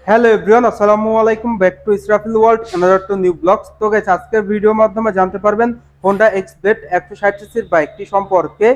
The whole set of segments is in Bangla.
হ্যালো এভরিওয়ান, আসসালামু আলাইকুম। Back to Israfil world, another to new blogs. তো গাইস, আজকের ভিডিওর মাধ্যমে জানতে পারবেন হোন্ডা এক্সব্লেড 160 সিসির বাইকটি সম্পর্কে।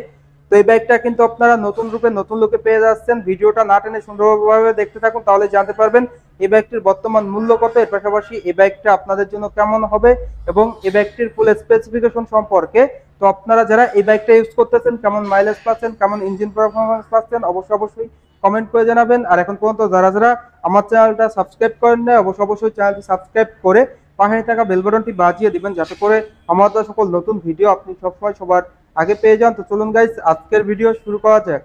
তো এই বাইকটা কিন্তু আপনারা নতুন রূপে নতুন লুকে পেয়ে যাচ্ছেন। ভিডিওটা না টেনে সুন্দরভাবে দেখতে থাকুন, তাহলে জানতে পারবেন এই বাইকটির বর্তমান মূল্য কত, এর পাশাপাশি এই বাইকটা আপনাদের জন্য কেমন হবে এবং এই বাইকটির ফুল স্পেসিফিকেশন সম্পর্কে। তো আপনারা যারা এই বাইকটা ইউজ করতেছেন, কেমন মাইলেজ পাচ্ছেন, কেমন ইঞ্জিন পারফরমেন্স পাচ্ছেন, অবশ্যই কমেন্ট করে জানাবেন। আর এখন পর্যন্ত যারা যারা আমার চ্যানেলটা সাবস্ক্রাইব করেন না, অবশ্যই চ্যানেলটি সাবস্ক্রাইব করে পাশে থাকা বেল বাটনটি বাজিয়ে দিবেন, যাতে করে আমাদের সকল নতুন ভিডিও আপনি সবসময় সবার আগে পেয়ে যান। তো চলুন গাইস, আজকের ভিডিও শুরু করা যাক।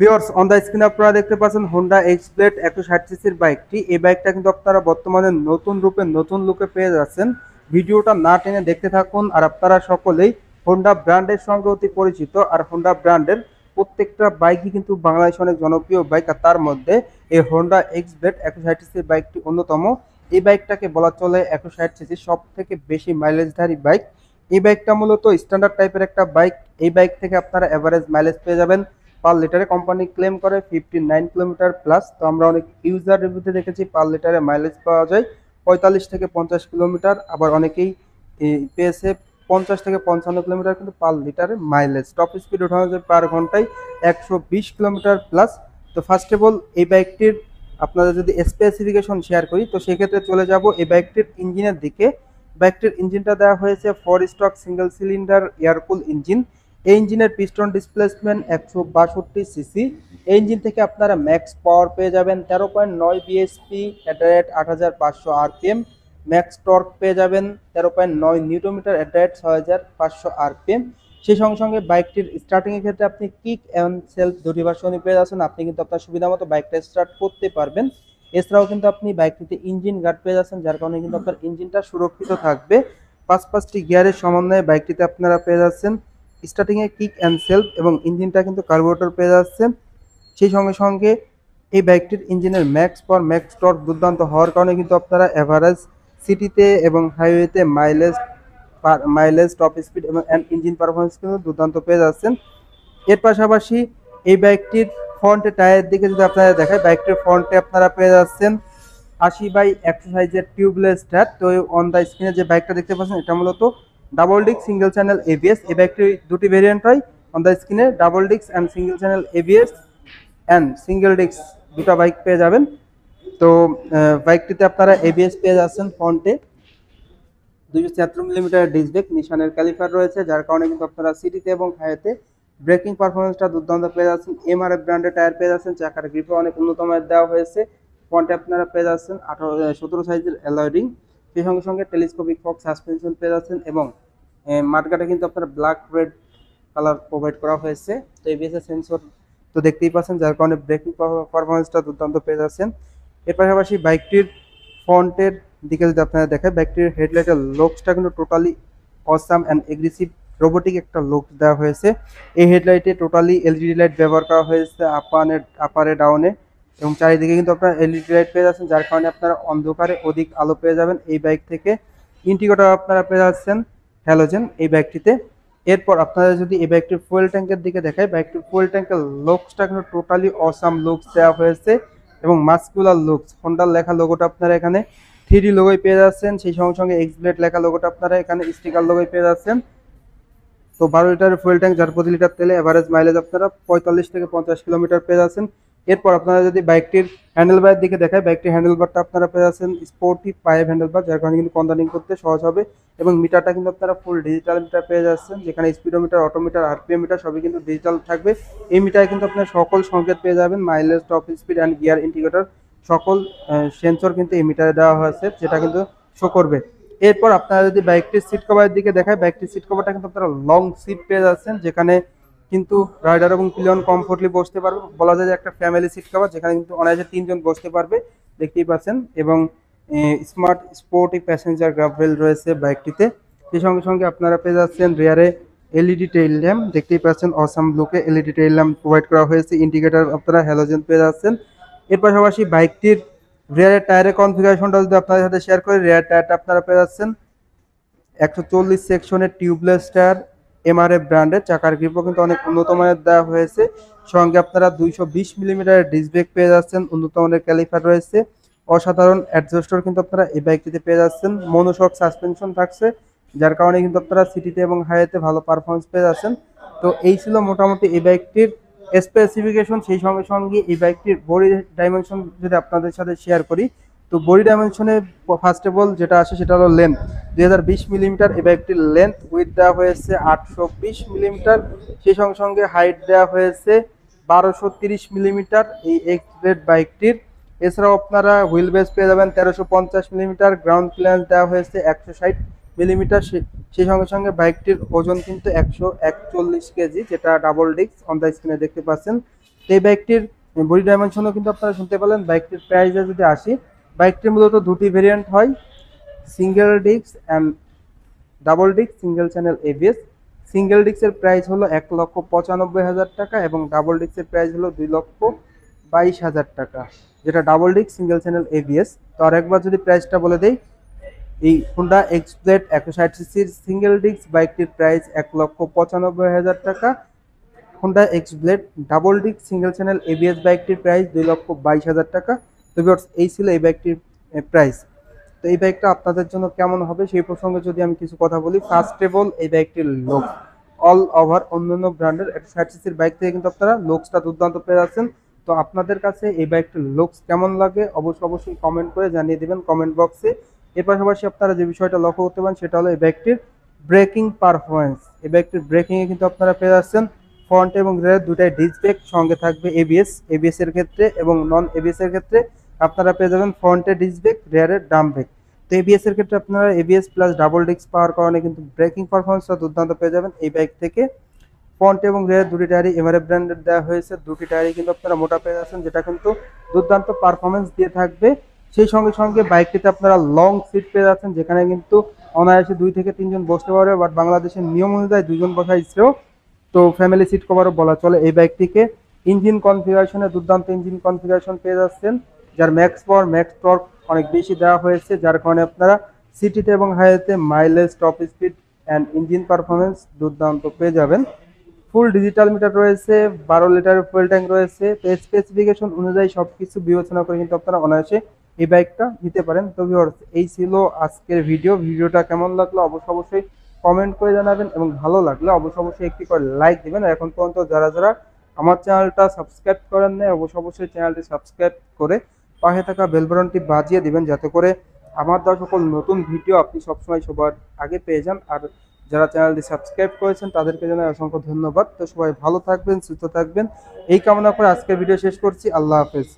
ভিউয়ার্স, অন দ্য স্ক্রিন আপনারা দেখতে পাচ্ছেন হোন্ডা এক্সব্লেড 160 সিসির বাইকটি। এই বাইকটা কিন্তু আপনারা বর্তমানে নতুন রূপে নতুন লুকে পেয়ে যাচ্ছেন। ভিডিওটা না টেনে দেখতে থাকুন। আর আপনারা সকলেই হোন্ডা ব্র্যান্ডের সঙ্গে অতি পরিচিত, আর হোন্ডা ব্র্যান্ডের প্রত্যেকটা বাইকই কিন্তু বাংলাদেশে অনেক জনপ্রিয় বাইক, আর তার মধ্যে এই হোন্ডা এক্সব্লেড 160 সিসির বাইকটি অন্যতম। এই বাইকটাকে বলা চলে 160 সিসির সব থেকে বেশি মাইলেজধারী বাইক। এই বাইকটা মূলত স্ট্যান্ডার্ড টাইপের একটা বাইক। এই বাইক থেকে আপনারা এভারেজ মাইলেজ পেয়ে যাবেন পার লিটারে। কোম্পানি ক্লেম করে 59 কিলোমিটার প্লাস। তো আমরা অনেক ইউজার রিভিউতে দেখেছি পার লিটারে মাইলেজ পাওয়া যায় 45 থেকে 50 কিলোমিটার, আবার অনেকেই পেয়েছে 50 থেকে 55 কিলোমিটার কিন্তু পার লিটারে মাইলেজ। টপ স্পিড ওঠানো যায় পার ঘন্টায় 120 কিলোমিটার প্লাস। তো ফার্স্ট অফ অল এই বাইকটির আপনাদের যদি স্পেসিফিকেশন শেয়ার করি, তো সেক্ষেত্রে চলে যাব এই বাইকটির ইঞ্জিনের দিকে। বাইকটির ইঞ্জিনটা দেওয়া হয়েছে 4 stroke single cylinder air cool engine. এই ইঞ্জিনের পিস্টন ডিসপ্লেসমেন্ট 162 সিসি। এই ইঞ্জিন থেকে আপনারা ম্যাক্স পাওয়ার পেয়ে যাবেন 13.9 BSP at the rate 8500 RPM. Max torque পেয়ে যাবেন 13.9 newton meter at the rate 6500 RPM. সেই সঙ্গে সঙ্গে বাইকটির স্টার্টিংয়ের ক্ষেত্রে আপনি কিক অ্যান্ড সেলফ দুটি ভার্সনই পেয়ে যাচ্ছেন। আপনি কিন্তু আপনার সুবিধা মতো বাইকটা স্টার্ট করতে পারবেন। এছাড়াও কিন্তু আপনি বাইকটিতে ইঞ্জিন গার্ড পেয়ে যাচ্ছেন, যার কারণে কিন্তু আপনার ইঞ্জিনটা সুরক্ষিত থাকবে। পাঁচটি গিয়ারের সমন্বয়ে বাইকটিতে আপনারা পেয়ে যাচ্ছেন স্টার্টিংয়ে কিক অ্যান্ড সেলফ, এবং ইঞ্জিনটা কিন্তু কার্বোরেটর পেয়ে যাচ্ছে। সেই সঙ্গে সঙ্গে এই বাইকটির ইঞ্জিনের ম্যাক্স পাওয়ার ম্যাক্স টর্ক দুর্দান্ত হওয়ার কারণে কিন্তু আপনারা এভারেজ সিটিতে এবং হাইওয়েতে মাইলেজ টপ স্পিড এবং ইঞ্জিন পারফরমেন্স কিন্তু দুর্দান্ত পেয়ে যাচ্ছেন। এর পাশাপাশি এই বাইকটির ফ্রন্টে টায়ারের দিকে যদি আপনারা দেখায়, বাইকটির ফ্রন্টে আপনারা পেয়ে যাচ্ছেন 80/100 সাইজের টিউবলেস টায়ার। তো অন দ্য স্ক্রিনে যে বাইকটা দেখতে পাচ্ছেন, এটা মূলত double disc single channel ABS. এই বাইকটির দুটি ভেরিয়েন্ট হয় অন দ্য স্ক্রিনে, double disc and single channel ABS and single disc দুটো বাইক পেয়ে যাবেন। তো বাইকটিতে আপনারা এবিএস পেয়ে যাচ্ছেন ফ্রন্টে। 276 মিলিমিটার ডিস্ক ব্রেক, নিশানের ক্যালিপার রয়েছে, যার কারণে কিন্তু আপনারা সিটিতে এবং হাইওয়েতে ব্রেকিং পারফরমেন্সটা দুর্দান্ত পেয়ে যাচ্ছেন। এমআরএফ ব্র্যান্ডের টায়ার পেয়ে যাচ্ছেন, চাকার গ্রিপে অনেক উন্নত মানের দেওয়া হয়েছে। ফ্রন্টে আপনারা পেয়ে যাচ্ছেন 17 সাইজের অ্যালয় রিং। সেই সঙ্গে সঙ্গে টেলিস্কোপিক ফক সাসপেনশন পেয়ে যাচ্ছেন, এবং মাঠগাটে কিন্তু আপনার ব্ল্যাক রেড কালার প্রোভাইড করা হয়েছে। তো এবিএস এর সেন্সর তো দেখতেই পাচ্ছেন, যার কারণে ব্রেকিং পারফরমেন্সটা দুর্দান্ত পেয়ে যাচ্ছেন। এর পাশাপাশি বাইকটির ফ্রন্টের দিকে যদি আপনারা দেখেন, বাইকটির হেডলাইটের লুকসটা কিন্তু totally awesome and aggressive robotic একটা লুক দেওয়া হয়েছে। এই হেডলাইটে টোটালি এলইডি লাইট ব্যবহার করা হয়েছে আপারে ডাউনে, এবং চারিদিকে কিন্তু আপনারা এলইডি লাইট পেয়ে যাচ্ছেন, যার কারণে আপনারা অন্ধকারে অধিক আলো পেয়ে যাবেন এই বাইক থেকে। ইন্ডিকেটর আপনারা পেয়ে যাচ্ছেন হ্যালোজেন এই বাইকটিতে। এরপর আপনারা যদি এই বাইকটির ফুয়েল ট্যাঙ্কের দিকে দেখায়, বাইকটির ফুয়েল ট্যাঙ্কের লুকসটা কিন্তু টোটালি অসাম লুকস দেওয়া হয়েছে, এবং মাস্কুলার লুকস। হোন্ডার লেখা লোগোটা আপনারা এখানে 3D লোগোই পেয়ে যাচ্ছেন। সেই সঙ্গে সঙ্গে এক্সব্লেড লেখা লোগোটা আপনারা এখানে স্টিকার লোগোই পেয়ে যাচ্ছেন। তো 12 লিটারের ফুয়েল ট্যাঙ্ক, যার প্রতি লিটার তেলে এভারেজ মাইলেজ আপনারা 45 থেকে 50 কিলোমিটার পেয়ে যাচ্ছেন। এরপর আপনারা যদি বাইকটির হ্যান্ডেলবারের দিকে দেখায়, বাইকটির হ্যান্ডেলবারটা আপনারা পেয়ে যাচ্ছেন স্পোর্টি 5 হ্যান্ডেলবার, যার কারণে কিন্তু কন্ট্রোলিং করতে সহজ হবে। এবং মিটারটা কিন্তু আপনারা ফুল ডিজিটাল মিটার পেয়ে যাচ্ছেন, যেখানে স্পিডোমিটার, অটোমিটার, আরপিএম মিটার সবই কিন্তু ডিজিটাল থাকবে। এই মিটারে কিন্তু আপনারা সকল সংকেত পেয়ে যাবেন, mileage, top speed and gear indicator সকল সেন্সর কিন্তু এই মিটারে দেওয়া হয়েছে, যেটা কিন্তু শো করবে। এরপর আপনারা যদি বাইকটির সিট কভারের দিকে দেখায়, বাইকটির সিট কভারটা কিন্তু আপনারা লং সিট পেয়ে যাচ্ছেন, যেখানে কিন্তু রাইডার এবং পিলিয়ন কমফোর্টলি বসতে পারবে। বলা যায় যে একটা ফ্যামিলি সিট কভার, যেখানে কিন্তু অনায়াসে 3 জন বসতে পারবে, দেখতেই পাচ্ছেন। এবং smart sporty passenger grab rail রয়েছে বাইকটিতে। সেই সঙ্গে সঙ্গে আপনারা পেয়ে যাচ্ছেন রিয়ারে এলইডি টেইল ল্যাম্প, দেখতেই পাচ্ছেন অসাম লুকে এলইডি টেইল ল্যাম্প প্রোভাইড করা হয়েছে। ইন্ডিকেটর আপনারা হ্যালোজেন পেয়ে যাচ্ছেন। এর পাশাপাশি বাইকটির রিয়ারের টায়ারের কনফিগারেশনটা যদি আপনাদের সাথে শেয়ার করি, রিয়ার টায়ারটা আপনারা পেয়ে যাচ্ছেন 140 সেকশনের টিউবলেস টায়ার, এমআরএফ ব্র্যান্ডের চাকার গ্রিপও কিন্তু অনেক উন্নত মানের দেওয়া হয়েছে। সঙ্গে আপনারা 220 মিলিমিটারের ডিস্ক ব্রেক পেয়ে যাচ্ছেন, উন্নত মানের ক্যালিপার রয়েছে, অসাধারণ অ্যাডজাস্টার কিন্তু আপনারা এই বাইকটিতে পেয়ে যাচ্ছেন। মনোশক সাসপেনশন থাকছে, যার কারণে কিন্তু আপনারা সিটিতে এবং হাইওয়েতে ভালো পারফরমেন্স পেয়ে যাচ্ছেন। তো এই ছিল মোটামুটি এই বাইকটির স্পেসিফিকেশন। সেই সঙ্গে সঙ্গে এই বাইকটির বডি ডাইমেনশন যদি আপনাদের সাথে শেয়ার করি, তো বডি ডাইমেনশনে ফার্স্ট অফ অল যেটা আসে সেটা হলো লেন্থ। 2020 মিলিমিটার এই বাইকটির লেন্থ, উইথ দেওয়া হয়েছে 820 মিলিমিটার, সেই সঙ্গে সঙ্গে হাইট দেওয়া হয়েছে 1230 মিলিমিটার এই এক্স ব্লেড বাইকটির। এছাড়াও আপনারা হুইল বেস পেয়ে যাবেন 1350 মিলিমিটার, গ্রাউন্ড ক্লিয়ারেন্স দেওয়া হয়েছে 160 মিলিমিটার। সেই সঙ্গে সঙ্গে বাইকটির ওজন কিন্তু 141 কেজি, যেটা ডাবল ডিস্ক অন দ্য স্ক্রিনে দেখতে পাচ্ছেন। এই বাইকটির বডি ডাইমেনশনও কিন্তু আপনারা শুনতে পেলেন। বাইকটির প্রাইসে যদি আসি, বাইকটির মূলত দুটি ভেরিয়েন্ট হয়, single disc and double disc single channel ABS. Single ডিস্কের প্রাইস হলো 1,95,000 টাকা এবং ডাবল ডিস্কের প্রাইস হলো 2,22,000 টাকা, যেটা double disc single channel ABS. তো আর একবার যদি প্রাইসটা বলে দেই, এই হোন্ডা এক্স ব্লেড 160 সিসির সিঙ্গেল ডিস্ক বাইকটির প্রাইস 1,95,000 টাকা। Honda x blade double disc single channel ABS বাইকটির প্রাইস 2,22,000 টাকা। তো ভিউয়ার্স, এই ছিল এই বাইকটির প্রাইস। তো এই বাইকটা আপনাদের জন্য কেমন হবে সেই প্রসঙ্গে যদি আমি কিছু কথা বলি, ফার্স্ট অফ অল এই বাইকটির লুক অল ওভার অন্যান্য ব্র্যান্ডের 160 সিসির বাইক থেকে কিন্তু আপনারা লুকসটা দুর্দান্ত পেয়ে যাচ্ছেন। তো আপনাদের কাছে এই বাইকটির লুকস কেমন লাগে অবশ্যই কমেন্ট করে জানিয়ে দিবেন কমেন্ট বক্সে। এর পাশাপাশি আপনারা যে বিষয়টা লক্ষ্য করতে পারেন সেটা হলো এই বাইকটির ব্রেকিং পারফরমেন্স। এই বাইকটির ব্রেকিংয়ে কিন্তু আপনারা পেয়ে যাচ্ছেন ফ্রন্ট এবং রিয়ার দুটাই ডিস্ক ব্রেক, সঙ্গে থাকবে এবিএস এর ক্ষেত্রে এবং নন এবিএস এর ক্ষেত্রে আপনারা পেয়ে যাবেন ফ্রন্টে ডিস্ক ব্রেক, রিয়ারে ড্রাম ব্রেক। তো এবিএস এর ক্ষেত্রে আপনারা এবিএস প্লাস ডাবল ডিস্ক পাওয়ার কারণে কিন্তু ব্রেকিং পারফরমেন্সটা দুর্দান্ত পেয়ে যাবেন এই বাইক থেকে। ফ্রন্ট এবং রিয়ার দুটি টায়ারই এমআরএফ ব্র্যান্ডের দেওয়া হয়েছে, দুটি টায়ারই কিন্তু আপনারা মোটা পেয়ে যাচ্ছেন, যেটা কিন্তু দুর্দান্ত পারফরমেন্স দিয়ে থাকবে। সেই সঙ্গে সঙ্গে বাইকটিতে আপনারা লং সিট পেয়ে যাচ্ছেন, যেখানে কিন্তু অনায়াসে 2 থেকে 3 জন বসতে পারবে, বাট বাংলাদেশের নিয়ম অনুযায়ী 2 জন বসা শ্রেয়। তো ফ্যামিলি সিট কভারও বলা চলে এই বাইকটিকে। ইঞ্জিন কনফিগারেশনে দুর্দান্ত ইঞ্জিন কনফিগারেশন পেয়ে যাচ্ছেন, যার ম্যাক্স পাওয়ার ম্যাক্স টর্ক অনেক বেশি দেওয়া হয়েছে, যার কারণে আপনারা সিটিতে এবং হাইওয়েতে mileage, top speed and engine performance দুর্দান্ত পেয়ে যাবেন। ফুল ডিজিটাল মিটার রয়েছে, 12 লিটারের ফুয়েল ট্যাঙ্ক রয়েছে। তো স্পেসিফিকেশন অনুযায়ী সবকিছু বিবেচনা করে কিন্তু আপনারা অনায়াসে এই বাইকটা নিতে পারেন। তো ভিউয়ার্স, এই ছিল আজকের ভিডিওটা কেমন লাগলো অবশ্যই কমেন্ট করে জানাবেন এবং ভালো লাগলে অবশ্যই একটি করে লাইক দিবেন। এখন পর্যন্ত যারা আমার চ্যানেলটা সাবস্ক্রাইব করেন নাই অবশ্যই চ্যানেলটি সাবস্ক্রাইব করে পাশে থাকা বেল বাটনটি বাজিয়ে দিবেন, যাতে করে আমার দেওয়া সকল নতুন ভিডিও আপনি সবসময় সবার আগে পেয়ে যান। আর যারা চ্যানেলটি সাবস্ক্রাইব করেছেন তাদেরকে জানাই অসংখ্য ধন্যবাদ। তো সবাই ভালো থাকবেন, সুস্থ থাকবেন, এই কামনা করে আজকের ভিডিও শেষ করছি। আল্লাহ হাফেজ।